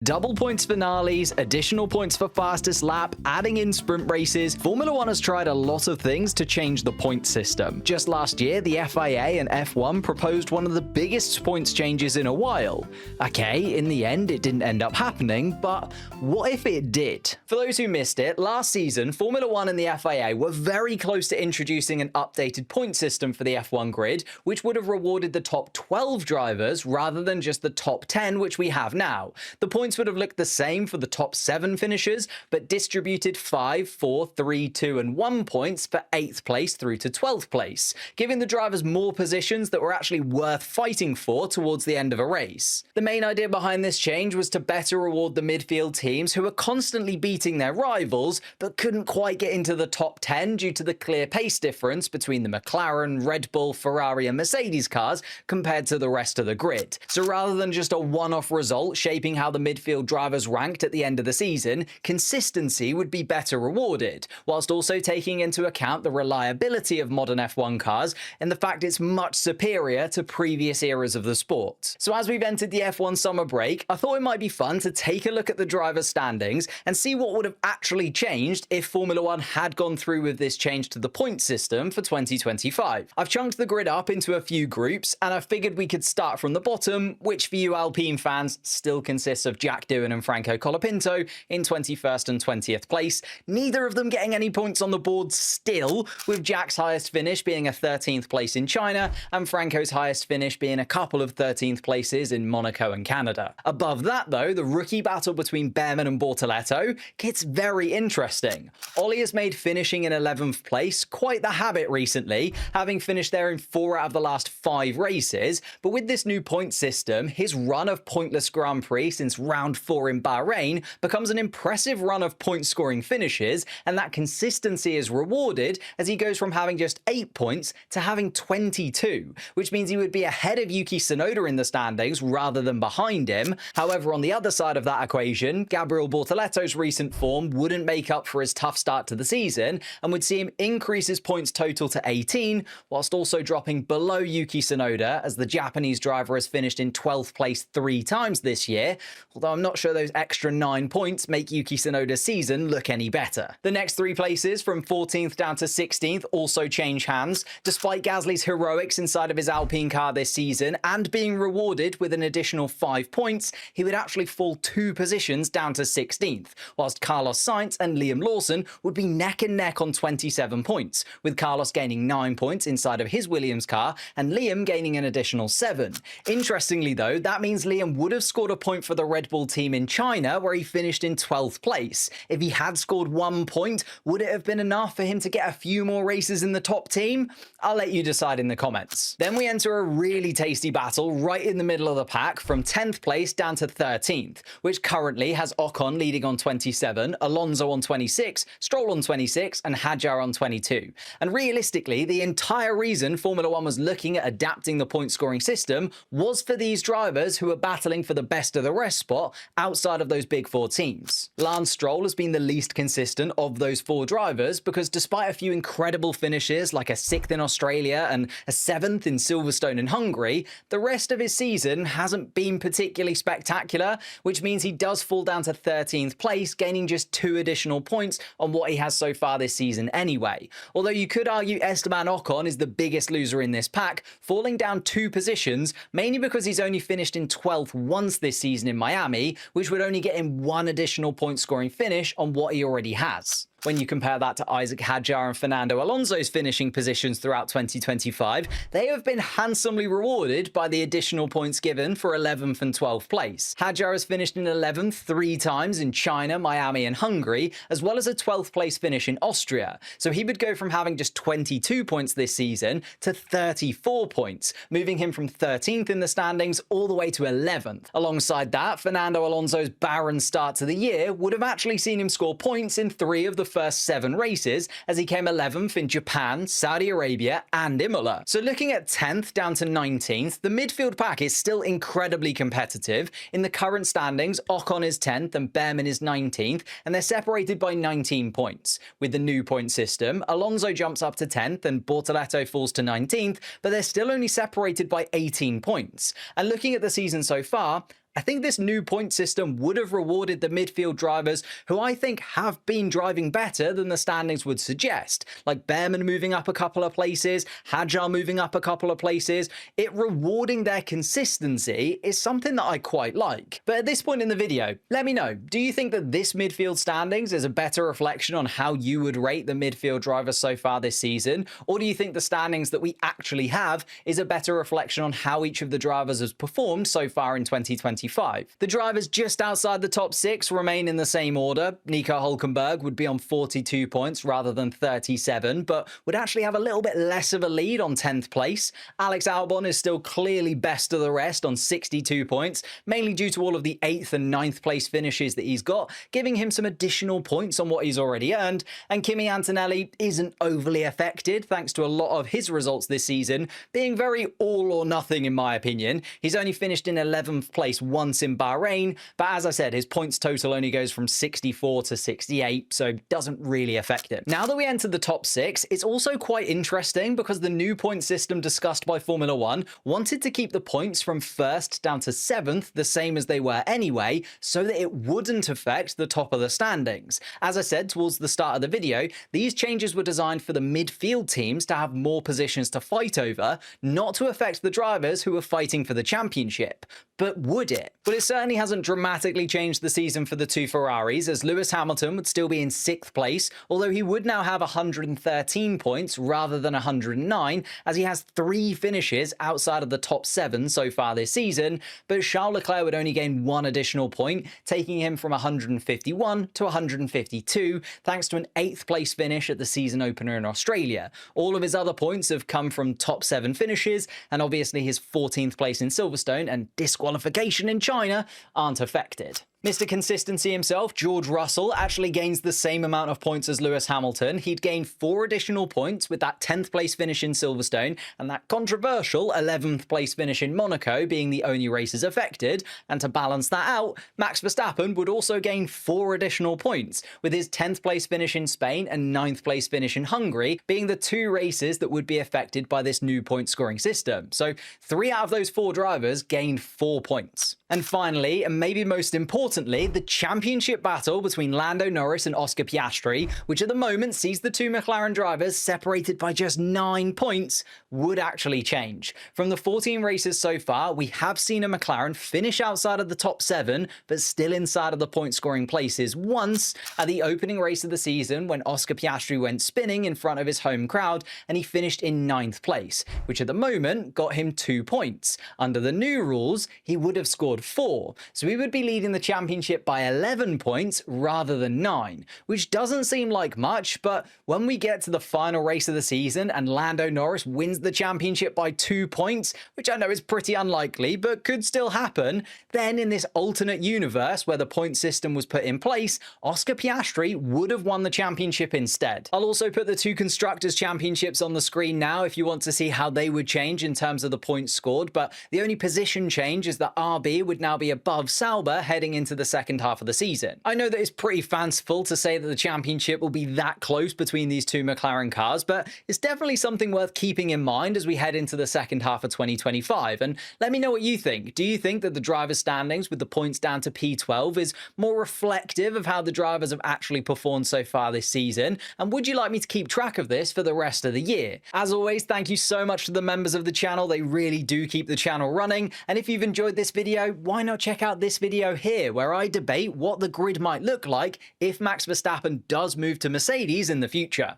Double points finales, additional points for fastest lap, adding in sprint races, Formula 1 has tried a lot of things to change the point system. Just last year, the FIA and F1 proposed one of the biggest points changes in a while. Okay, in the end, it didn't end up happening, but what if it did? For those who missed it, last season, Formula 1 and the FIA were very close to introducing an updated point system for the F1 grid, which would have rewarded the top 12 drivers rather than just the top 10, which we have now. The points would have looked the same for the top 7 finishers, but distributed 5, 4, 3, 2, and 1 points for 8th place through to 12th place, giving the drivers more positions that were actually worth fighting for towards the end of a race. The main idea behind this change was to better reward the midfield teams who were constantly beating their rivals, but couldn't quite get into the top 10 due to the clear pace difference between the McLaren, Red Bull, Ferrari, and Mercedes cars compared to the rest of the grid. So rather than just a one-off result shaping how the midfield drivers ranked at the end of the season, consistency would be better rewarded, whilst also taking into account the reliability of modern F1 cars and the fact it's much superior to previous eras of the sport. So as we've entered the F1 summer break, I thought it might be fun to take a look at the drivers' standings and see what would have actually changed if Formula 1 had gone through with this change to the point system for 2025. I've chunked the grid up into a few groups, and I figured we could start from the bottom, which for you Alpine fans still consists of Jack Doohan and Franco Colapinto in 21st and 20th place, neither of them getting any points on the board still, with Jack's highest finish being a 13th place in China and Franco's highest finish being a couple of 13th places in Monaco and Canada. Above that though, the rookie battle between Behrman and Bortoleto gets very interesting. Ollie has made finishing in 11th place quite the habit recently, having finished there in 4 out of the last 5 races, but with this new point system, his run of pointless Grand Prix since round 4 in Bahrain becomes an impressive run of point-scoring finishes, and that consistency is rewarded as he goes from having just 8 points to having 22, which means he would be ahead of Yuki Tsunoda in the standings rather than behind him. However, on the other side of that equation, Gabriel Bortoleto's recent form wouldn't make up for his tough start to the season and would see him increase his points total to 18, whilst also dropping below Yuki Tsunoda, as the Japanese driver has finished in 12th place 3 times this year, although I'm not sure those extra 9 points make Yuki Tsunoda's season look any better. The next 3 places, from 14th down to 16th, also change hands. Despite Gasly's heroics inside of his Alpine car this season and being rewarded with an additional 5 points, he would actually fall 2 positions down to 16th, whilst Carlos Sainz and Liam Lawson would be neck and neck on 27 points, with Carlos gaining 9 points inside of his Williams car and Liam gaining an additional 7. Interestingly though, that means Liam would have scored a point for the Red Bull team in China, where he finished in 12th place. If he had scored 1 point, would it have been enough for him to get a few more races in the top team? I'll let you decide in the comments. Then we enter a really tasty battle right in the middle of the pack, from 10th place down to 13th, which currently has Ocon leading on 27, Alonso on 26, Stroll on 26, and Hadjar on 22. And realistically, the entire reason Formula 1 was looking at adapting the point scoring system was for these drivers who are battling for the best of the rest spot outside of those big 4 teams. Lance Stroll has been the least consistent of those 4 drivers because despite a few incredible finishes like a 6th in Australia and a 7th in Silverstone in Hungary, the rest of his season hasn't been particularly spectacular, which means he does fall down to 13th place, gaining just 2 additional points on what he has so far this season anyway. Although you could argue Esteban Ocon is the biggest loser in this pack, falling down 2 positions, mainly because he's only finished in 12th once this season in Miami, which would only get him 1 additional point scoring finish on what he already has. When you compare that to Isaac Hadjar and Fernando Alonso's finishing positions throughout 2025, they have been handsomely rewarded by the additional points given for 11th and 12th place. Hadjar has finished in 11th 3 times in China, Miami, and Hungary, as well as a 12th place finish in Austria. So he would go from having just 22 points this season to 34 points, moving him from 13th in the standings all the way to 11th. Alongside that, Fernando Alonso's barren start to the year would have actually seen him score points in 3 of the first 7 races, as he came 11th in Japan, Saudi Arabia, and Imola. So looking at 10th down to 19th, the midfield pack is still incredibly competitive. In the current standings, Ocon is 10th and Behrman is 19th, and they're separated by 19 points. With the new point system, Alonso jumps up to 10th and Bortoleto falls to 19th, but they're still only separated by 18 points. And looking at the season so far, I think this new point system would have rewarded the midfield drivers who I think have been driving better than the standings would suggest, like Behrman moving up a couple of places, Hadjar moving up a couple of places. It rewarding their consistency is something that I quite like. But at this point in the video, let me know, do you think that this midfield standings is a better reflection on how you would rate the midfield drivers so far this season? Or do you think the standings that we actually have is a better reflection on how each of the drivers has performed so far in 2025? The drivers just outside the top 6 remain in the same order. Nico Hülkenberg would be on 42 points rather than 37, but would actually have a little bit less of a lead on 10th place. Alex Albon is still clearly best of the rest on 62 points, mainly due to all of the 8th and 9th place finishes that he's got, giving him some additional points on what he's already earned. And Kimi Antonelli isn't overly affected, thanks to a lot of his results this season being very all or nothing in my opinion. He's only finished in 11th place once in Bahrain, but as I said, his points total only goes from 64 to 68, so doesn't really affect him. Now that we entered the top 6, it's also quite interesting because the new point system discussed by Formula 1 wanted to keep the points from 1st down to 7th the same as they were anyway, so that it wouldn't affect the top of the standings. As I said towards the start of the video, these changes were designed for the midfield teams to have more positions to fight over, not to affect the drivers who were fighting for the championship. But would it? Well, it certainly hasn't dramatically changed the season for the two Ferraris, as Lewis Hamilton would still be in 6th place, although he would now have 113 points rather than 109, as he has 3 finishes outside of the top 7 so far this season, but Charles Leclerc would only gain 1 additional point, taking him from 151 to 152, thanks to an 8th place finish at the season opener in Australia. All of his other points have come from top 7 finishes, and obviously his 14th place in Silverstone and disqualification in China aren't affected. Mr. Consistency himself, George Russell, actually gains the same amount of points as Lewis Hamilton. He'd gain 4 additional points with that 10th place finish in Silverstone and that controversial 11th place finish in Monaco being the only races affected. And to balance that out, Max Verstappen would also gain 4 additional points, with his 10th place finish in Spain and 9th place finish in Hungary being the 2 races that would be affected by this new point scoring system. So 3 out of those 4 drivers gained 4 points. And finally, and maybe most importantly, the championship battle between Lando Norris and Oscar Piastri, which at the moment sees the 2 McLaren drivers separated by just 9 points, would actually change. From the 14 races so far, we have seen a McLaren finish outside of the top 7, but still inside of the point scoring places once at the opening race of the season when Oscar Piastri went spinning in front of his home crowd and he finished in 9th place, which at the moment got him 2 points. Under the new rules, he would have scored 4, so he would be leading the championship by 11 points rather than 9, which doesn't seem like much, but when we get to the final race of the season and Lando Norris wins the championship by 2 points, which I know is pretty unlikely, but could still happen, then in this alternate universe where the point system was put in place, Oscar Piastri would have won the championship instead. I'll also put the 2 Constructors' Championships on the screen now if you want to see how they would change in terms of the points scored, but the only position change is that RB would now be above Sauber heading into the second half of the season. I know that it's pretty fanciful to say that the championship will be that close between these 2 McLaren cars, but it's definitely something worth keeping in mind as we head into the second half of 2025. And let me know what you think. Do you think that the driver standings with the points down to P12 is more reflective of how the drivers have actually performed so far this season? And would you like me to keep track of this for the rest of the year? As always, thank you so much to the members of the channel. They really do keep the channel running. And if you've enjoyed this video, why not check out this video here where I debate what the grid might look like if Max Verstappen does move to Mercedes in the future.